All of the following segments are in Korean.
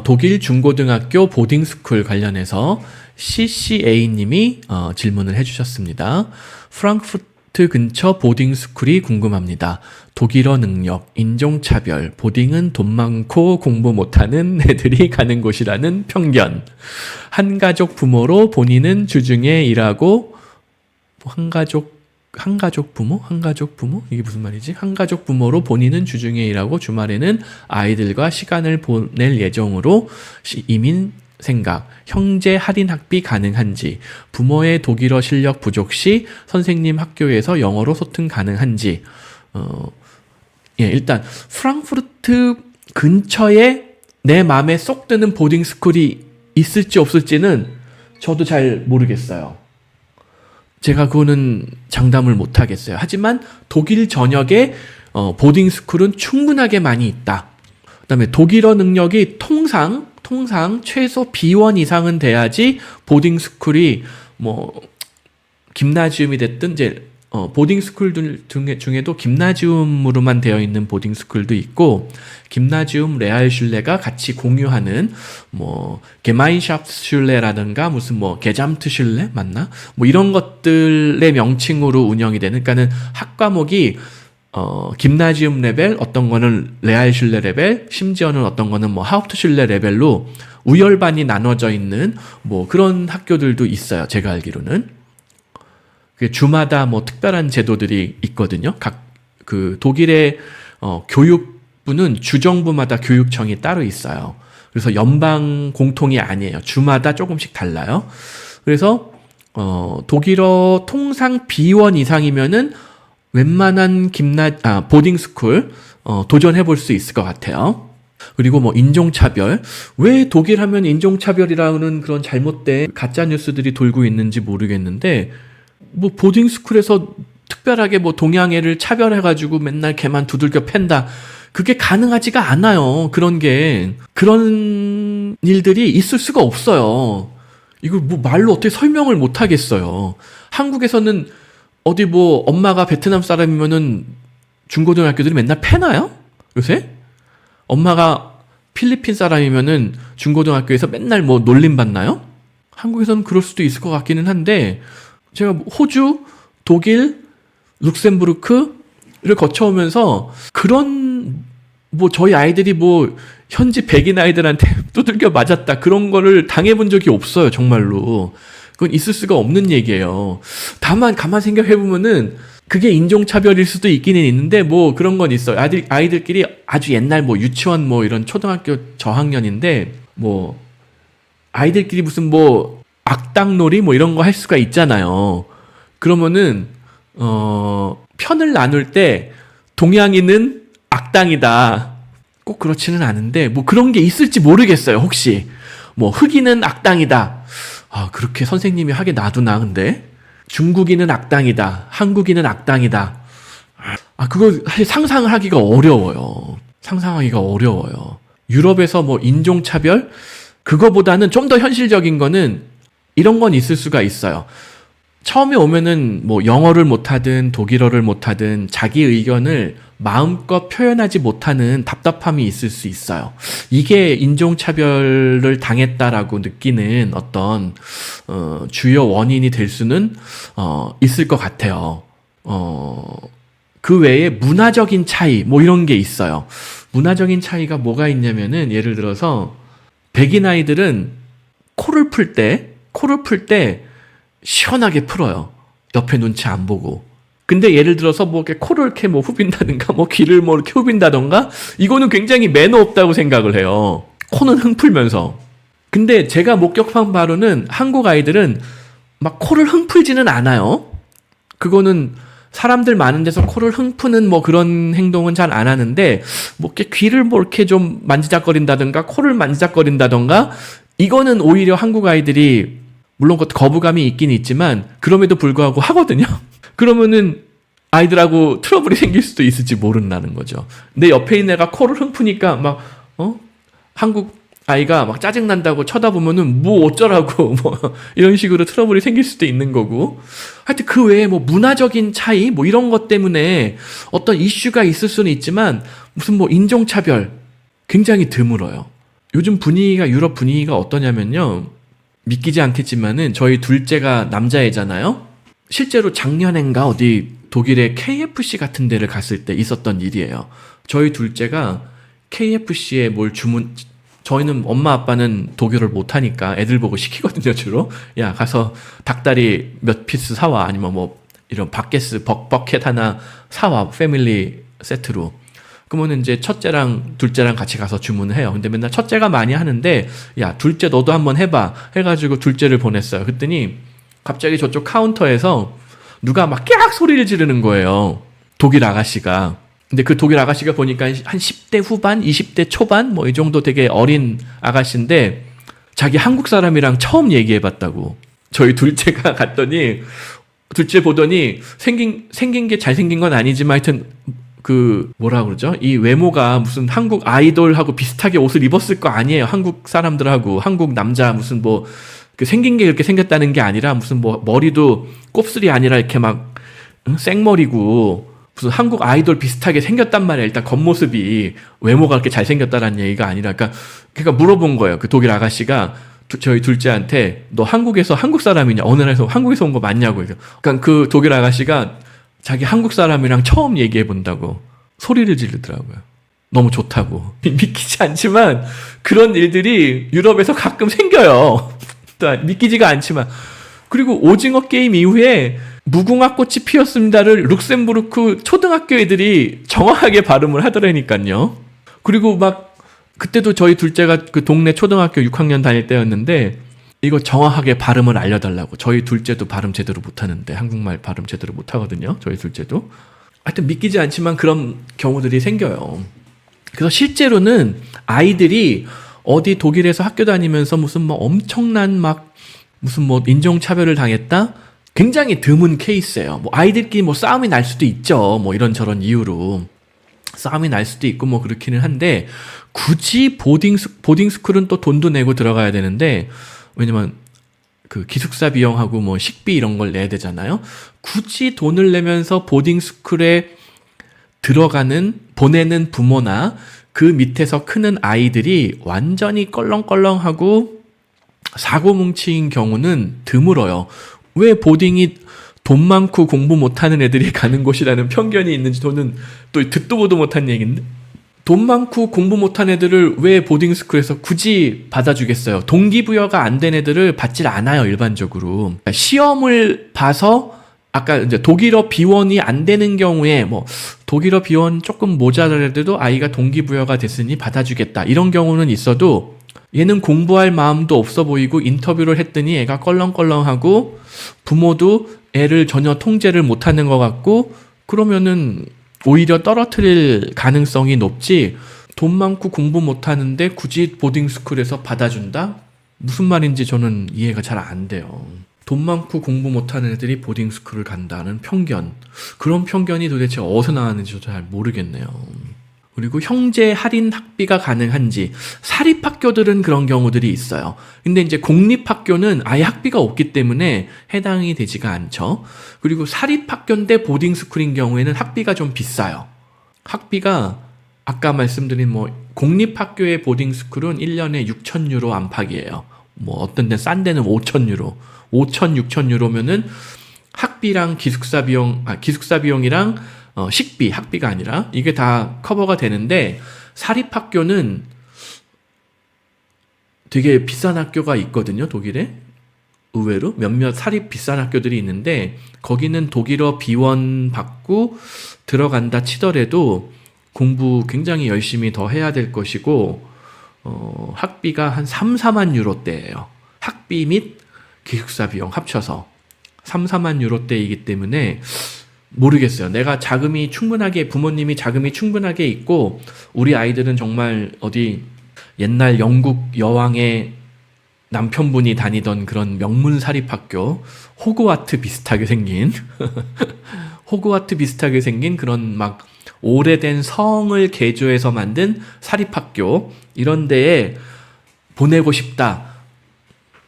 독일 중고등학교 보딩스쿨 관련해서 CCA님이 질문을 해주셨습니다. 프랑크푸르트 근처 보딩스쿨이 궁금합니다. 독일어 능력, 인종차별, 보딩은 돈 많고 공부 못하는 애들이 가는 곳이라는 편견. 한가족 부모로 본인은 주중에 일하고 한가족 부모? 이게 무슨 말이지? 한가족 부모로 본인은 주중에 일하고 주말에는 아이들과 시간을 보낼 예정으로 이민 생각, 형제 할인 학비 가능한지, 부모의 독일어 실력 부족 시 선생님 학교에서 영어로 소통 가능한지. 일단 프랑크푸르트 근처에 내 마음에 쏙 드는 보딩스쿨이 있을지 없을지는 저도 잘 모르겠어요. 제가 그거는 장담을 못 하겠어요. 하지만 독일 전역에 보딩스쿨은 충분하게 많이 있다. 그다음에 독일어 능력이 통상 최소 B1 이상은 돼야지 보딩스쿨이 김나지움이 됐든 이제 보딩스쿨들 중에도 김나지움으로만 되어 있는 보딩스쿨도 있고, 김나지움 레알슐레가 같이 공유하는 게마인샤프슐레라든가 무슨 게잠트슐레 맞나? 이런 것들의 명칭으로 운영이 되는, 그러니까는 학과목이 김나지움 레벨, 어떤 거는 레알슐레 레벨, 심지어는 어떤 거는 하우프트슐레 레벨로 우열반이 나눠져 있는 그런 학교들도 있어요. 제가 알기로는. 주마다 특별한 제도들이 있거든요. 독일의 교육부는 주정부마다 교육청이 따로 있어요. 그래서 연방 공통이 아니에요. 주마다 조금씩 달라요. 그래서 독일어 통상 B1 이상이면은 웬만한 보딩스쿨 도전해 볼 수 있을 것 같아요. 그리고 인종차별, 왜 독일 하면 인종차별이라는 그런 잘못된 가짜 뉴스들이 돌고 있는지 모르겠는데, 보딩스쿨에서 특별하게 동양애를 차별해가지고 맨날 걔만 두들겨 팬다, 그게 가능하지가 않아요. 그런 일들이 있을 수가 없어요. 이걸 말로 어떻게 설명을 못 하겠어요. 한국에서는 어디 엄마가 베트남 사람이면은 중고등학교들이 맨날 패나요? 요새? 엄마가 필리핀 사람이면은 중고등학교에서 맨날 놀림받나요? 한국에서는 그럴 수도 있을 것 같기는 한데, 제가 호주, 독일, 룩셈부르크를 거쳐오면서 그런 저희 아이들이 현지 백인 아이들한테 두들겨 맞았다, 그런 거를 당해본 적이 없어요. 정말로. 그건 있을 수가 없는 얘기예요. 다만 가만 생각해보면은 그게 인종차별일 수도 있기는 있는데 그런 건 있어요. 아이들끼리 아주 옛날 유치원 이런 초등학교 저학년인데 아이들끼리 무슨 악당놀이 이런 거 할 수가 있잖아요. 그러면은 편을 나눌 때 동양인은 악당이다, 꼭 그렇지는 않은데 그런 게 있을지 모르겠어요. 혹시 흑인은 악당이다, 그렇게 선생님이 하게 놔두나. 근데 중국인은 악당이다, 한국인은 악당이다, 그거 사실 상상을 하기가 어려워요. 유럽에서 인종차별, 그거보다는 좀 더 현실적인 거는 이런 건 있을 수가 있어요. 처음에 오면은 영어를 못하든 독일어를 못하든 자기 의견을 마음껏 표현하지 못하는 답답함이 있을 수 있어요. 이게 인종차별을 당했다라고 느끼는 어떤 주요 원인이 될 수는 있을 것 같아요. 그 외에 문화적인 차이 이런 게 있어요. 문화적인 차이가 뭐가 있냐면은, 예를 들어서 백인 아이들은 코를 풀 때 시원하게 풀어요. 옆에 눈치 안 보고. 근데 예를 들어서 이렇게 코를 이렇게 후빈다든가 귀를 이렇게 후빈다든가, 이거는 굉장히 매너 없다고 생각을 해요. 코는 흥 풀면서. 근데 제가 목격한 바로는 한국 아이들은 코를 흥 풀지는 않아요. 그거는 사람들 많은 데서 코를 흥 푸는 그런 행동은 잘 안 하는데, 이렇게 귀를 이렇게 좀 만지작거린다든가 코를 만지작거린다든가, 이거는 오히려 한국 아이들이 물론 거부감이 있긴 있지만 그럼에도 불구하고 하거든요. 그러면은 아이들하고 트러블이 생길 수도 있을지 모른다는 거죠. 내 옆에 있는 애가 코를 흥푸니까 한국 아이가 짜증난다고 쳐다보면은 어쩌라고 이런 식으로 트러블이 생길 수도 있는 거고. 하여튼 그 외에 문화적인 차이 이런 것 때문에 어떤 이슈가 있을 수는 있지만 무슨 인종차별 굉장히 드물어요. 요즘 분위기가 유럽 분위기가 어떠냐면요. 믿기지 않겠지만은 저희 둘째가 남자애잖아요. 실제로 작년엔가 어디 독일의 KFC 같은 데를 갔을 때 있었던 일이에요. 저희 둘째가 KFC에 뭘 저희는 엄마 아빠는 독일어를 못하니까 애들 보고 시키거든요, 주로. 야, 가서 닭다리 몇 피스 사와. 아니면 뭐 이런 버켓 하나 사와. 패밀리 세트로. 그러면 이제 첫째랑 둘째랑 같이 가서 주문을 해요. 근데 맨날 첫째가 많이 하는데, 야, 둘째 너도 한번 해봐. 해가지고 둘째를 보냈어요. 그랬더니 갑자기 저쪽 카운터에서 누가 막 깨악 소리를 지르는 거예요. 독일 아가씨가. 근데 그 독일 아가씨가 보니까 한 10대 후반, 20대 초반 뭐 이 정도 되게 어린 아가씨인데 자기 한국 사람이랑 처음 얘기해봤다고. 저희 둘째가 갔더니 둘째 보더니 생긴 게 잘생긴 건 아니지만 하여튼 그 뭐라 그러죠? 이 외모가 무슨 한국 아이돌하고 비슷하게 옷을 입었을 거 아니에요. 한국 사람들하고 한국 남자 무슨 뭐 그 생긴 게 그렇게 생겼다는 게 아니라 무슨 뭐 머리도 곱슬이 아니라 이렇게 막 생머리고 무슨 한국 아이돌 비슷하게 생겼단 말이야. 일단 겉모습이 외모가 그렇게 잘생겼다라는 얘기가 아니라 그러니까 물어본 거예요. 그 독일 아가씨가 저희 둘째한테 너 한국에서 한국 사람이냐? 어느 나라에서 한국에서 온 거 맞냐고. 그러니까 그 독일 아가씨가 자기 한국 사람이랑 처음 얘기해 본다고 소리를 지르더라고요. 너무 좋다고. 믿기지 않지만 그런 일들이 유럽에서 가끔 생겨요. 믿기지가 않지만. 그리고 오징어 게임 이후에 무궁화 꽃이 피었습니다를 룩셈부르크 초등학교 애들이 정확하게 발음을 하더라니까요. 그리고 막 그때도 저희 둘째가 그 동네 초등학교 6학년 다닐 때였는데 이거 정확하게 발음을 알려달라고. 저희 둘째도 발음 제대로 못하는데 한국말 발음 제대로 못하거든요. 저희 둘째도. 하여튼 믿기지 않지만 그런 경우들이 생겨요. 그래서 실제로는 아이들이 어디 독일에서 학교 다니면서 무슨 뭐 엄청난 막 무슨 뭐 인종차별을 당했다? 굉장히 드문 케이스예요. 뭐 아이들끼리 뭐 싸움이 날 수도 있죠. 뭐 이런저런 이유로. 싸움이 날 수도 있고 뭐 그렇기는 한데 굳이 보딩스쿨은 또 돈도 내고 들어가야 되는데 왜냐면 그 기숙사 비용하고 뭐 식비 이런 걸 내야 되잖아요. 굳이 돈을 내면서 보딩스쿨에 보내는 부모나 그 밑에서 크는 아이들이 완전히 껄렁껄렁하고 사고뭉치인 경우는 드물어요. 왜 보딩이 돈 많고 공부 못하는 애들이 가는 곳이라는 편견이 있는지 저는 또 듣도 보도 못한 얘기인데 돈 많고 공부 못한 애들을 왜 보딩스쿨에서 굳이 받아주겠어요? 동기부여가 안 된 애들을 받질 않아요, 일반적으로. 시험을 봐서 아까 이제 독일어 비원이 안 되는 경우에 뭐 독일어 비원 조금 모자라더라도 아이가 동기부여가 됐으니 받아주겠다. 이런 경우는 있어도 얘는 공부할 마음도 없어 보이고 인터뷰를 했더니 애가 껄렁껄렁하고 부모도 애를 전혀 통제를 못하는 것 같고 그러면은 오히려 떨어뜨릴 가능성이 높지 돈 많고 공부 못하는데 굳이 보딩스쿨에서 받아준다? 무슨 말인지 저는 이해가 잘 안 돼요. 돈 많고 공부 못하는 애들이 보딩스쿨을 간다는 편견. 그런 편견이 도대체 어디서 나왔는지 저도 잘 모르겠네요. 그리고 형제 할인 학비가 가능한지 사립학교들은 그런 경우들이 있어요. 근데 이제 공립학교는 아예 학비가 없기 때문에 해당이 되지가 않죠. 그리고 사립학교인데 보딩스쿨인 경우에는 학비가 좀 비싸요. 학비가 아까 말씀드린 뭐 공립학교의 보딩스쿨은 1년에 6,000유로 안팎이에요. 뭐 어떤 데는 싼 데는 5,000유로. 5,000, 6,000유로면은 학비랑 기숙사 비용이랑 식비, 학비가 아니라 이게 다 커버가 되는데 사립학교는 되게 비싼 학교가 있거든요, 독일에. 의외로 몇몇 사립 비싼 학교들이 있는데 거기는 독일어 비원 받고 들어간다 치더라도 공부 굉장히 열심히 더 해야 될 것이고 학비가 한 3, 4만 유로대예요. 학비 및 기숙사 비용 합쳐서 3, 4만 유로대이기 때문에 모르겠어요. 내가 부모님이 자금이 충분하게 있고 우리 아이들은 정말 어디 옛날 영국 여왕의 남편분이 다니던 그런 명문 사립학교 호그와트 비슷하게 생긴 그런 막 오래된 성을 개조해서 만든 사립학교 이런 데에 보내고 싶다.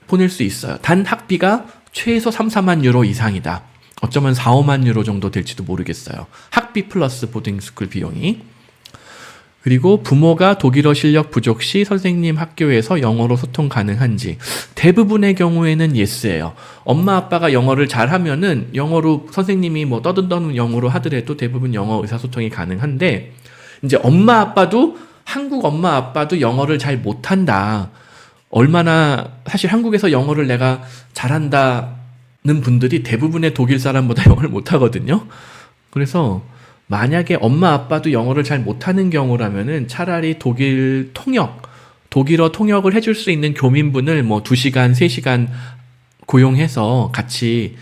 보낼 수 있어요. 단 학비가 최소 3, 4만 유로 이상이다. 어쩌면 4, 5만 유로 정도 될지도 모르겠어요. 학비 플러스 보딩스쿨 비용이. 그리고 부모가 독일어 실력 부족 시 선생님 학교에서 영어로 소통 가능한지. 대부분의 경우에는 예스예요. 엄마 아빠가 영어를 잘하면은 영어로 선생님이 뭐 떠든 영어로 하더라도 대부분 영어 의사소통이 가능한데, 이제 엄마 아빠도 한국 엄마 아빠도 영어를 잘 못한다. 얼마나 사실 한국에서 영어를 내가 잘한다는 분들이 대부분의 독일 사람보다 영어를 못하거든요. 그래서 만약에 엄마 아빠도 영어를 잘 못하는 경우라면은 차라리 독일어 통역을 해줄 수 있는 교민분을 뭐 2시간, 3시간 고용해서 같이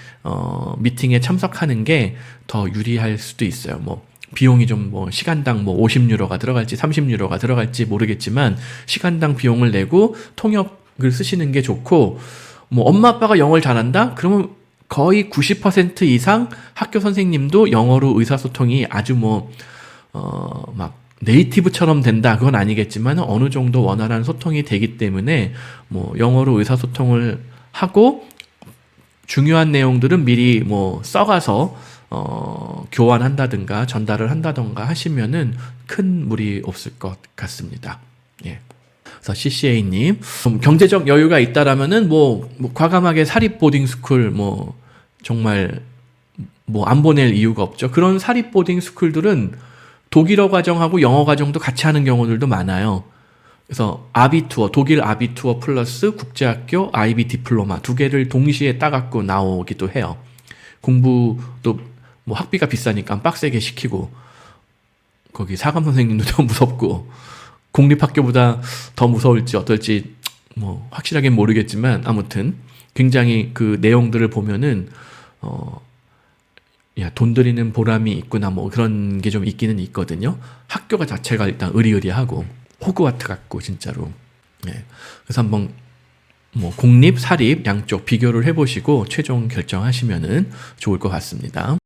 미팅에 참석하는 게 더 유리할 수도 있어요. 뭐 비용이 좀 뭐 시간당 뭐 50유로가 들어갈지 30유로가 들어갈지 모르겠지만 시간당 비용을 내고 통역을 쓰시는 게 좋고, 뭐 엄마 아빠가 영어를 잘한다? 그러면 거의 90% 이상 학교 선생님도 영어로 의사소통이 아주 막 네이티브처럼 된다, 그건 아니겠지만 어느 정도 원활한 소통이 되기 때문에 뭐 영어로 의사소통을 하고 중요한 내용들은 미리 뭐 써가서 교환한다든가 전달을 한다든가 하시면은 큰 무리 없을 것 같습니다. 예. 그래서 CCA님, 경제적 여유가 있다라면은 뭐 과감하게 사립 보딩 스쿨 정말 안 보낼 이유가 없죠. 그런 사립 보딩 스쿨들은 독일어 과정하고 영어 과정도 같이 하는 경우들도 많아요. 그래서 아비투어, 독일 아비투어 플러스 국제학교 IB 디플로마 2개를 동시에 따갖고 나오기도 해요. 공부도 뭐 학비가 비싸니까 빡세게 시키고, 거기 사감 선생님도 더 무섭고, 공립학교보다 더 무서울지 어떨지 뭐 확실하게는 모르겠지만 아무튼 굉장히 그 내용들을 보면은 야, 돈 들이는 보람이 있구나, 뭐 그런 게 좀 있기는 있거든요. 학교가 자체가 일단 으리으리하고 호그와트 같고 진짜로. 예. 그래서 한번 뭐 공립, 사립 양쪽 비교를 해보시고 최종 결정하시면은 좋을 것 같습니다.